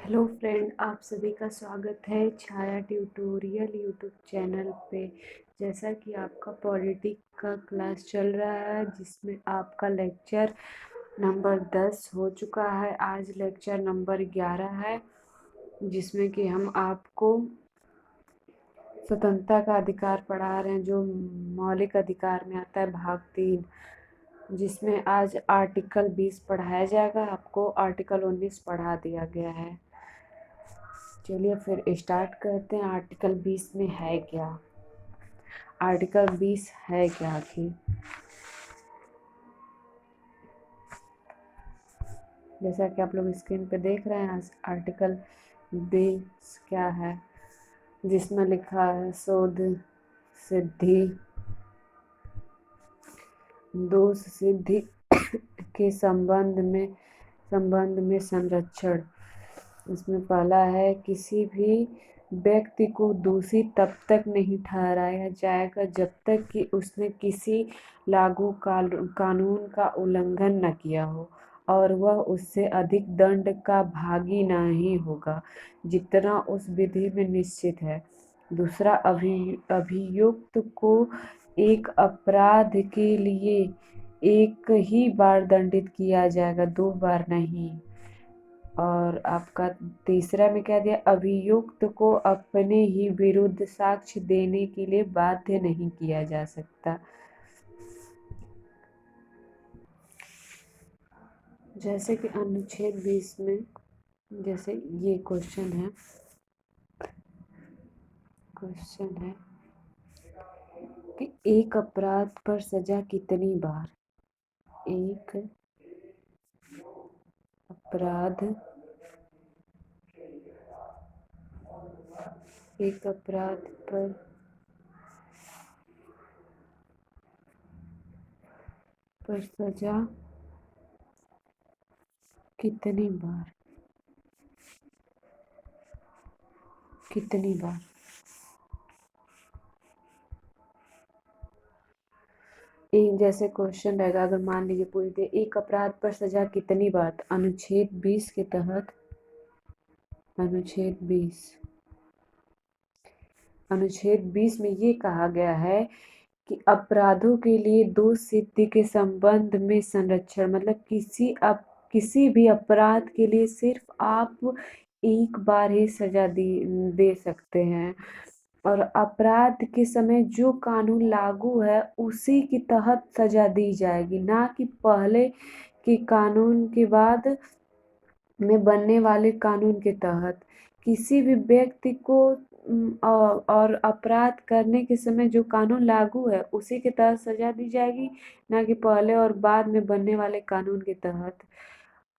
Hello friend, आप सभी का स्वागत है छाया ट्यूटोरियल यूट्यूब चैनल पे। जैसा कि आपका पॉलिटिक का क्लास चल रहा है जिसमें आपका लेक्चर नंबर 10 हो चुका है। आज लेक्चर नंबर 11 है जिसमें कि हम आपको स्वतंत्रता का अधिकार पढ़ा रहे हैं, जो मौलिक अधिकार में आता है, भाग 3, जिसमें आज आर्टिकल 20 पढ़ाया जाएगा। आपको आर्टिकल 19 पढ़ा दिया गया है। चलिए फिर स्टार्ट करते हैं। आर्टिकल 20 में है क्या? आर्टिकल 20 है क्या आखिर? जैसा कि आप लोग स्क्रीन पे देख रहे हैं, आर्टिकल 20 क्या है, जिसमें लिखा है शोध सिद्धि, दोष सिद्धि के संबंध में संरक्षण। इसमें पहला है, किसी भी व्यक्ति को दोषी तब तक नहीं ठहराया जाएगा जब तक कि उसने किसी लागू कानून का उल्लंघन न किया हो और वह उससे अधिक दंड का भागी नहीं होगा जितना उस विधि में निश्चित है। दूसरा, अभियुक्त को एक अपराध के लिए एक ही बार दंडित किया जाएगा, 2 बार नहीं। और आपका तीसरा में क्या दिया, अभियुक्त को अपने ही विरुद्ध साक्ष्य देने के लिए बाध्य नहीं किया जा सकता। जैसे कि अनुच्छेद 20 में जैसे ये क्वेश्चन है कि एक अपराध पर सजा कितनी बार? एक अपराध पर सजा कितनी बार? एक जैसे क्वेश्चन रहेगा, अगर मान लीजिए पूछ दे एक अपराध पर सजा कितनी बार, तो अनुच्छेद 20 के तहत अनुच्छेद 20 में ये कहा गया है कि अपराधों के लिए दोष सिद्धि के संबंध में संरक्षण, मतलब किसी भी अपराध के लिए सिर्फ आप एक बार ही सजा दे सकते हैं और अपराध के समय जो कानून लागू है उसी के तहत सजा दी जाएगी, ना कि पहले के कानून के बाद में बनने वाले कानून के तहत। किसी भी व्यक्ति को और अपराध करने के समय जो कानून लागू है उसी के तहत सजा दी जाएगी, ना कि पहले और बाद में बनने वाले कानून के तहत।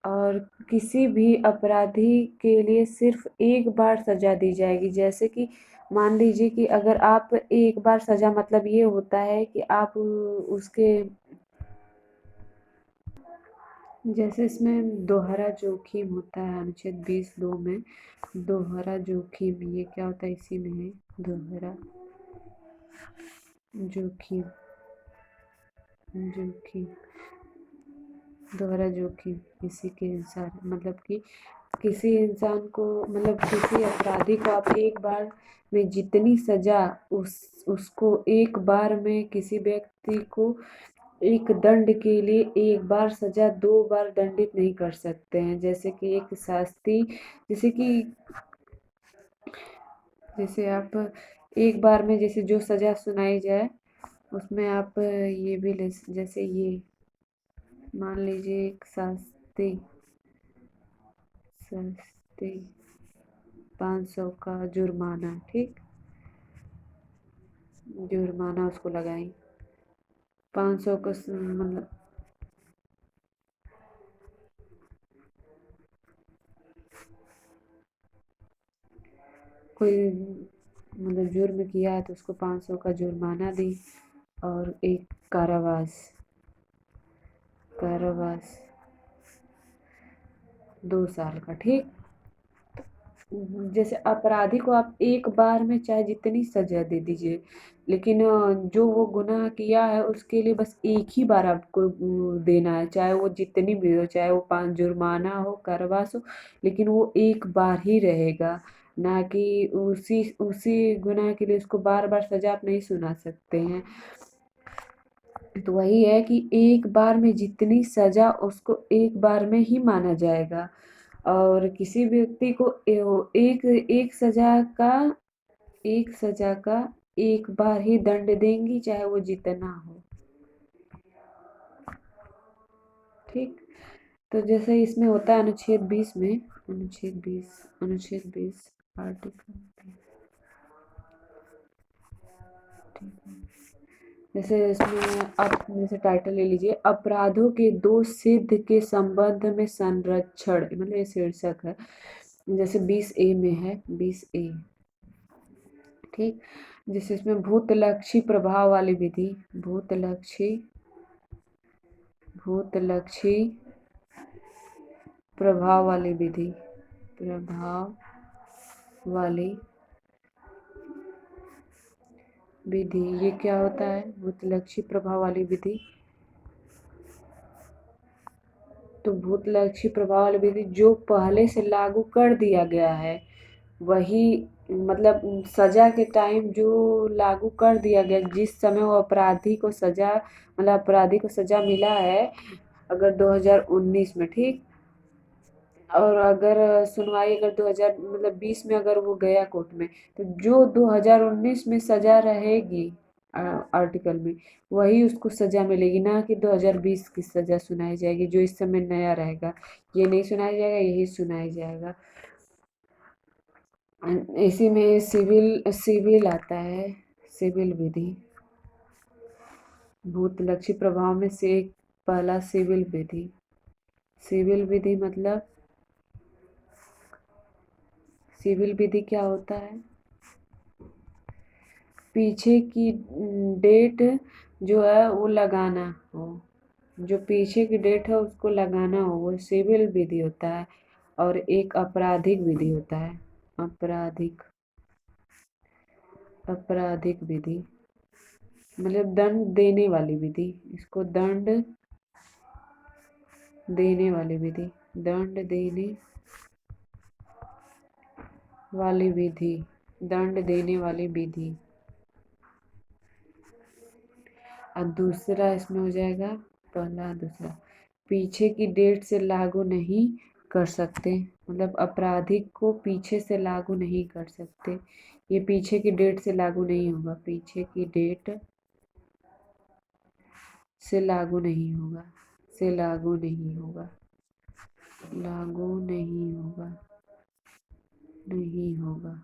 और किसी भी अपराधी के लिए सिर्फ एक बार सजा दी जाएगी। जैसे कि मान लीजिए कि अगर आप एक बार सजा, मतलब ये होता है कि आप उसके, जैसे इसमें दोहरा जोखिम होता है अनुच्छेद 20(2) में दोहरा जोखिम, ये क्या होता है, इसी में है दोहरा जोखिम। दोहरा जोखिम इसी के अनुसार, मतलब कि किसी इंसान को, मतलब किसी अपराधी को आप एक बार में जितनी सजा उसको एक बार में किसी व्यक्ति को एक दंड के लिए एक बार सजा 2 बार दंडित नहीं कर सकते हैं। जैसे कि एक शास्ति, जैसे आप एक बार में जैसे जो सजा सुनाई जाए उसमें आप ये भी ले, जैसे ये मान लीजिए एक शास्ति 500 का जुर्माना, ठीक, जुर्माना उसको लगाई 500 का, मतलब कोई मतलब जुर्म किया है तो उसको 500 का जुर्माना दी और एक कारावास 2 साल का, ठीक। जैसे अपराधी को आप एक बार में चाहे जितनी सजा दे दीजिए, लेकिन जो वो गुनाह किया है उसके लिए बस एक ही बार आपको देना है, चाहे वो जितनी भी हो, चाहे वो 5 जुर्माना हो, कारावास हो, लेकिन वो एक बार ही रहेगा। ना कि उसी उसी गुनाह के लिए उसको बार-बार सजा आप नहीं सुना सकते हैं। तो वही है कि एक बार में जितनी सजा उसको एक बार में ही माना जाएगा। और किसी व्यक्ति को एक एक सजा का एक बार ही दंड देंगी, चाहे वो जितना हो। ठीक। तो जैसे इसमें होता है अनुच्छेद 20 में, अनुच्छेद 20 आर्टिकल, ठीक है। जैसे इसमें आप जैसे टाइटल ले लीजिए, अपराधों के दोष सिद्ध के संबंध में संरक्षण, मतलब ये शीर्षक है। जैसे 20A में है, 20A, ठीक। जैसे इसमें भूतलक्षी प्रभाव वाली विधि, भूतलक्षी प्रभाव वाली विधि, प्रभाव वाली विधि, ये क्या होता है? भूतलक्षी प्रभाव वाली विधि। तो भूतलक्षी प्रभाव वाली विधि जो पहले से लागू कर दिया गया है, वही, मतलब सजा के टाइम जो लागू कर दिया गया, जिस समय वो अपराधी को सजा, मतलब अपराधी को सजा मिला है, अगर 2019 में, ठीक। और अगर सुनवाई अगर 2000 मतलब 20 में अगर वो गया कोर्ट में, तो जो 2019 में सजा रहेगी आर्टिकल में, वही उसको सजा मिलेगी, ना कि 2020 की सजा सुनाई जाएगी जो इस समय नया रहेगा। ये नहीं सुनाया जाएगा, यही सुनाया जाएगा। इसी में सिविल सिविल आता है, सिविल विधि। भूतलक्षी प्रभाव में से एक पहला सिविल विधि। सिविल विधि मतलब, सिविल विधि क्या होता है? पीछे की डेट जो है वो लगाना हो, जो पीछे की डेट है उसको लगाना हो, वो सिविल विधि होता है। और एक आपराधिक विधि होता है, आपराधिक आपराधिक विधि, मतलब दंड देने वाली विधि, इसको दंड देने वाली विधि, दंड देने वाली विधि, दंड देने वाली विधि। और दूसरा इसमें हो जाएगा, पहला दूसरा, पीछे की डेट से लागू नहीं कर सकते, मतलब आपराधिक को पीछे से लागू नहीं कर सकते। ये पीछे की डेट से लागू नहीं होगा, पीछे की डेट से लागू नहीं होगा, से लागू नहीं होगा, लागू नहीं होगा, नहीं होगा।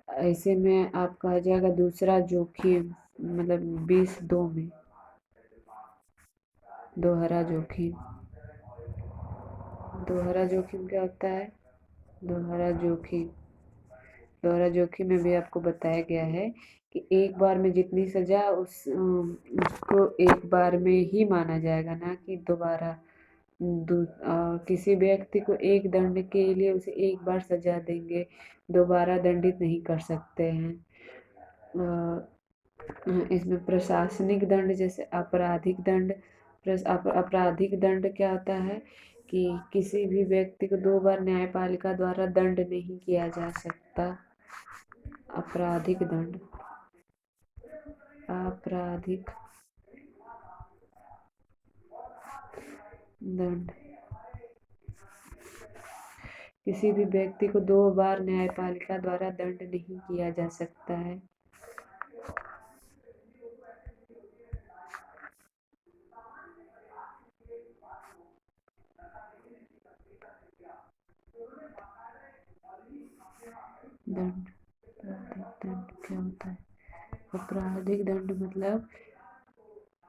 ऐसे में आपका आ जाएगा दूसरा जोखिम, मतलब 20(2) में दोहरा जोखिम। दोहरा जोखिम क्या होता है? दोहरा जोखिम, दोहरा जोखिम में भी आपको बताया गया है कि एक बार में जितनी सजा उसको एक बार में ही माना जाएगा, ना कि दोबारा। किसी व्यक्ति को एक दंड के लिए उसे एक बार सजा देंगे, दोबारा दंडित नहीं कर सकते हैं। इसमें प्रशासनिक दंड, जैसे आपराधिक दंड, आपराधिक दंड क्या होता है कि किसी भी व्यक्ति को 2 बार न्यायपालिका द्वारा दंड नहीं किया जा सकता। आपराधिक दंड, आपराधिक दंड, किसी भी व्यक्ति को 2 बार न्यायपालिका द्वारा दंड नहीं किया जा सकता है। दंड, आपराधिक दंड क्या होता है? आपराधिक दंड मतलब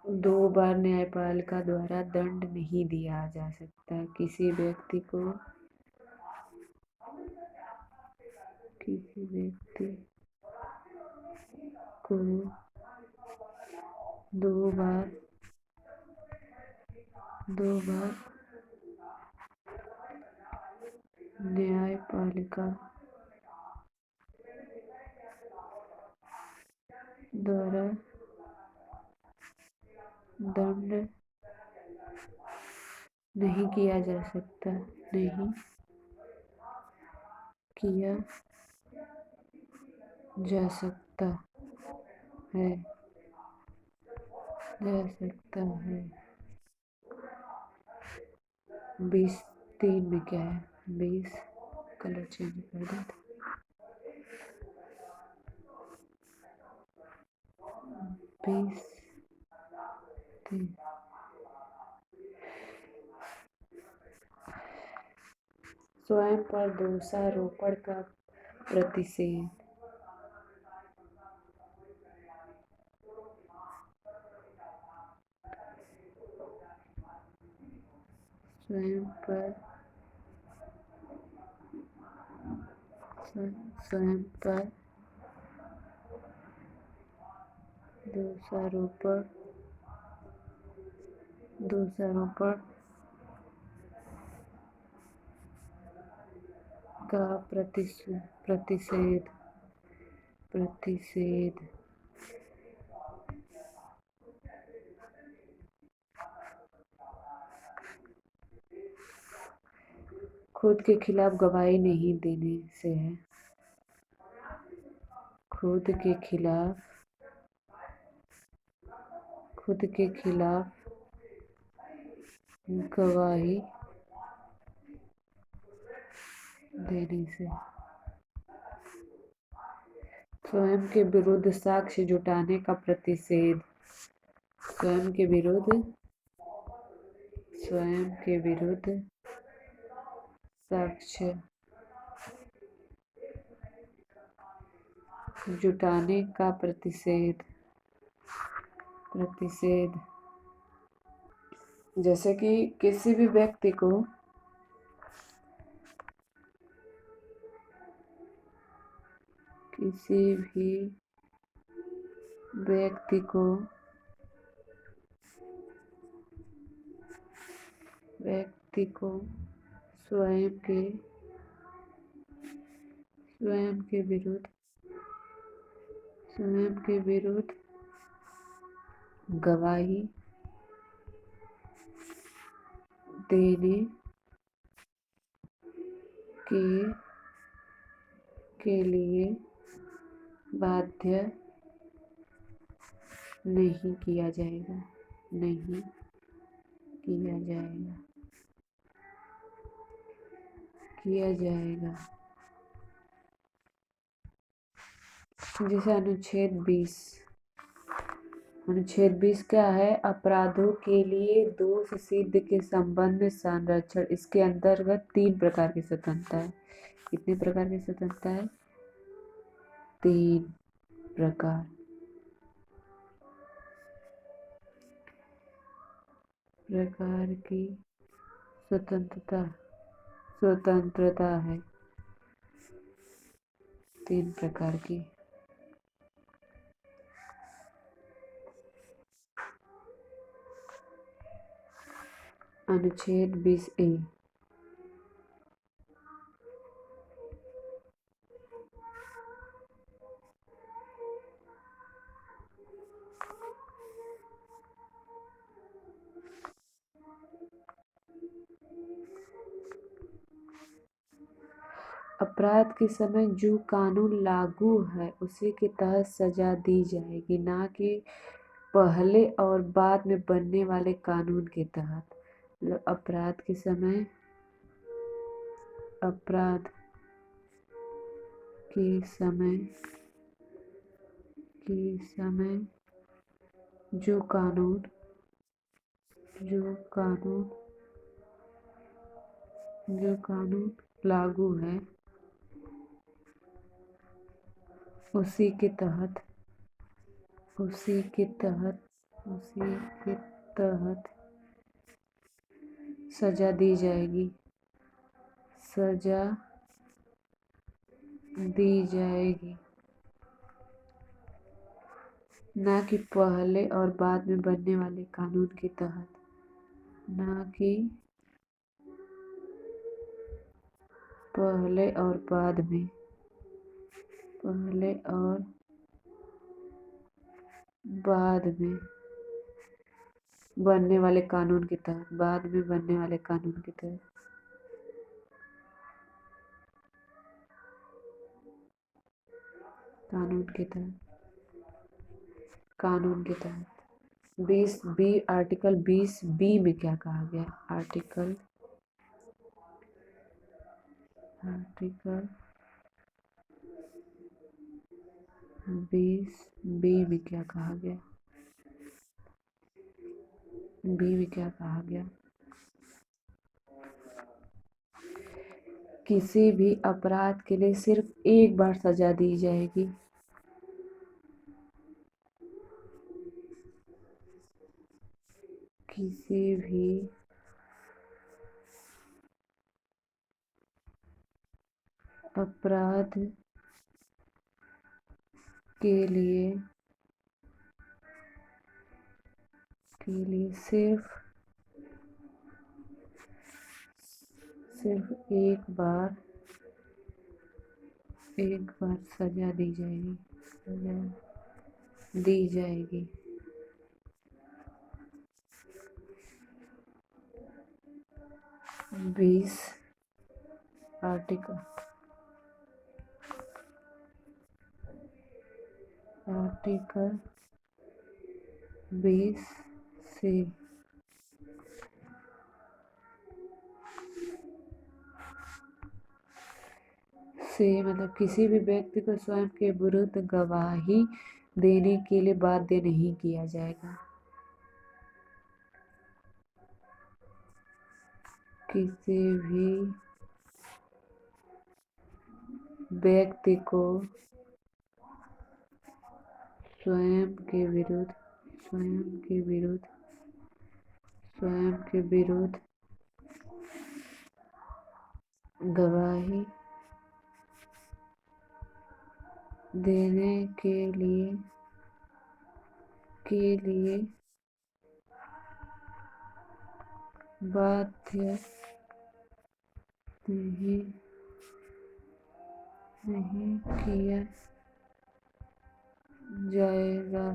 2 बार न्यायपालिका द्वारा दंड नहीं दिया जा सकता किसी व्यक्ति को, किसी व्यक्ति को 2 बार, 2 बार न्यायपालिका द्वारा दंड नहीं किया जा सकता है जा सकता है 20(3) में क्या है? 20 कलर चेंज कर देते 20(3) स्वयं पर दोषारोपण का प्रतिषेध। स्वयं पर दोषारोपण का प्रतिषेध। खुद के खिलाफ गवाही नहीं देने से है। खुद के खिलाफ गवाही देने से। स्वयं के विरुद्ध साक्ष्य जुटाने का प्रतिषेध। स्वयं के विरुद्ध साक्ष्य जुटाने का प्रतिषेध। जैसे कि किसी भी व्यक्ति को स्वयं के विरुद्ध गवाही देने के लिए बाध्य नहीं किया जाएगा। जैसे अनुच्छेद 20 क्या है? अपराधों के लिए दोष सिद्ध के संबंध में संरक्षण। इसके अंतर्गत 3 प्रकार की स्वतंत्रता है। कितने प्रकार की स्वतंत्रता है? 3 प्रकार की स्वतंत्रता है। 3 प्रकार की। अनुच्छेद 20(a) अपराध के समय जो कानून लागू है उसी के तहत सजा दी जाएगी, ना कि पहले और बाद में बनने वाले कानून के तहत। मतलब अपराध के समय जो कानून लागू है उसी के तहत सजा दी जाएगी, ना कि पहले और बाद में बनने वाले कानून के तहत। पहले और बाद में, पहले और बाद में बनने वाले कानून के तहत, बाद में बनने वाले कानून के तहत, कानून के तहत, कानून के तहत 20 बी, आर्टिकल 20 बी में क्या कहा गया? आर्टिकल आर्टिकल 20 बी में क्या कहा गया? बी में क्या कहा गया? किसी भी अपराध के लिए सिर्फ एक बार सजा दी जाएगी। किसी भी अपराध के लिए सिर्फ एक बार सजा दी जाएगी, सजा दी जाएगी। 20 आर्टिकल 20 से मतलब किसी भी व्यक्ति को स्वयं के विरुद्ध गवाही देने के लिए बाध्य नहीं किया जाएगा। किसी भी व्यक्ति को स्वयं के विरुद्ध गवाही देने के लिए बाध्य नहीं किया जाएगा।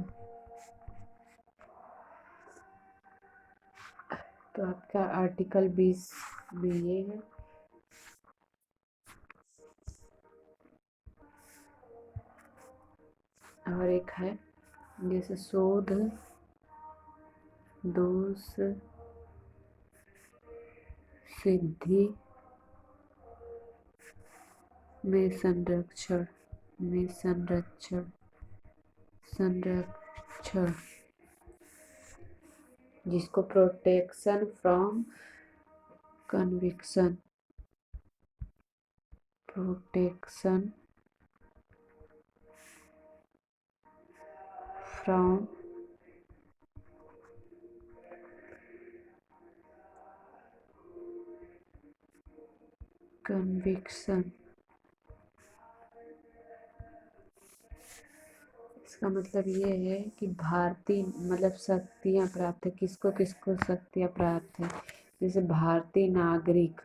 तो आपका आर्टिकल 20 में ये है। और एक है जैसे शोध, दोष, सिद्धि में संरक्षण जिसको protection from conviction, protection from conviction. इसका मतलब ये है कि भारतीय मतलब शक्तियाँ प्राप्त है, किसको किसको शक्तियाँ प्राप्त है। जैसे भारतीय नागरिक,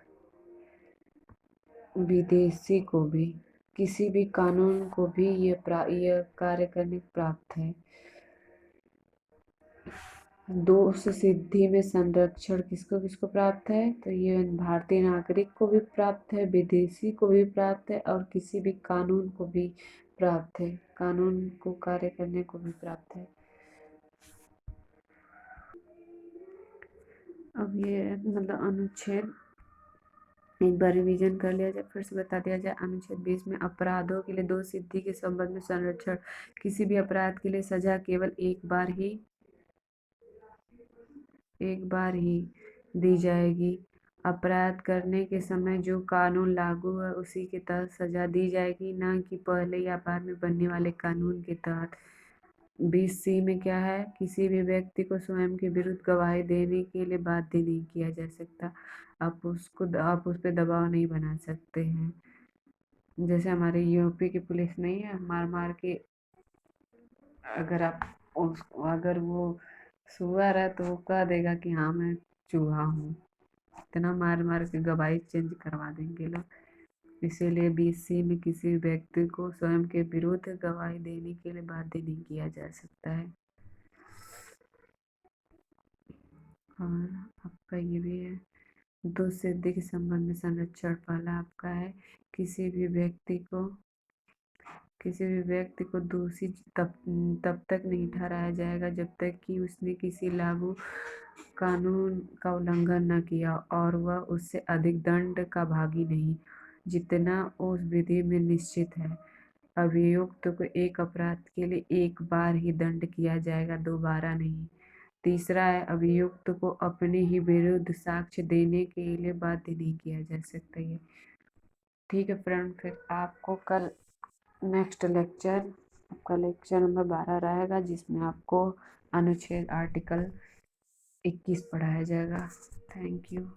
विदेशी को भी, किसी भी कानून को भी ये कार्य करने प्राप्त है। दोष सिद्धि में संरक्षण किसको किसको प्राप्त है? तो ये भारतीय नागरिक को भी प्राप्त है, विदेशी को भी प्राप्त है, और किसी भी कानून को भी प्राप्त है, कानून को कार्य करने को भी प्राप्त है। अब ये मतलब अनुच्छेद एक बार रिवीजन कर लिया जाए, फिर से बता दिया जाए। अनुच्छेद 20 में अपराधों के लिए दोष सिद्धि के संबंध में संरक्षण। किसी भी अपराध के लिए सजा केवल एक बार ही दी जाएगी। अपराध करने के समय जो कानून लागू है उसी के तहत सजा दी जाएगी, न कि पहले या बाद में बनने वाले कानून के तहत। 20C में क्या है? किसी भी व्यक्ति को स्वयं के विरुद्ध गवाही देने के लिए बाध्य नहीं किया जा सकता। आप उस पर दबाव नहीं बना सकते हैं। जैसे हमारे यूपी की पुलिस नहीं है, मार मार के अगर वो सुअर है तो वो कह देगा कि हाँ मैं चूहा हूँ। इतना मार मार के गवाही चेंज करवा देंगे लोग। इसीलिए 20C में किसी व्यक्ति को स्वयं के विरुद्ध गवाही देने के लिए बाध्य नहीं किया जा सकता है। और आपका ये भी है, दो सिद्धि के संबंध में संरक्षण। पहला आपका है, किसी भी व्यक्ति को दोषी तब तक नहीं ठहराया जाएगा जब तक कि उसने किसी लागू कानून का उल्लंघन न किया और वह उससे अधिक दंड का भागी नहीं, जितना उस विधि में निश्चित है। अभियुक्त को एक अपराध के लिए एक बार ही दंड किया जाएगा, दोबारा नहीं। तीसरा है, अभियुक्त को अपने ही विरुद्ध साक्ष्य देने के लिए बाध्य नहीं किया जा सकता। ये ठीक है फ्रेंड, फिर आपको कल नेक्स्ट लेक्चर, आपका लेक्चर नंबर 12 रहेगा, जिसमें आपको अनुच्छेद आर्टिकल 21 पढ़ाया जाएगा। Thank you.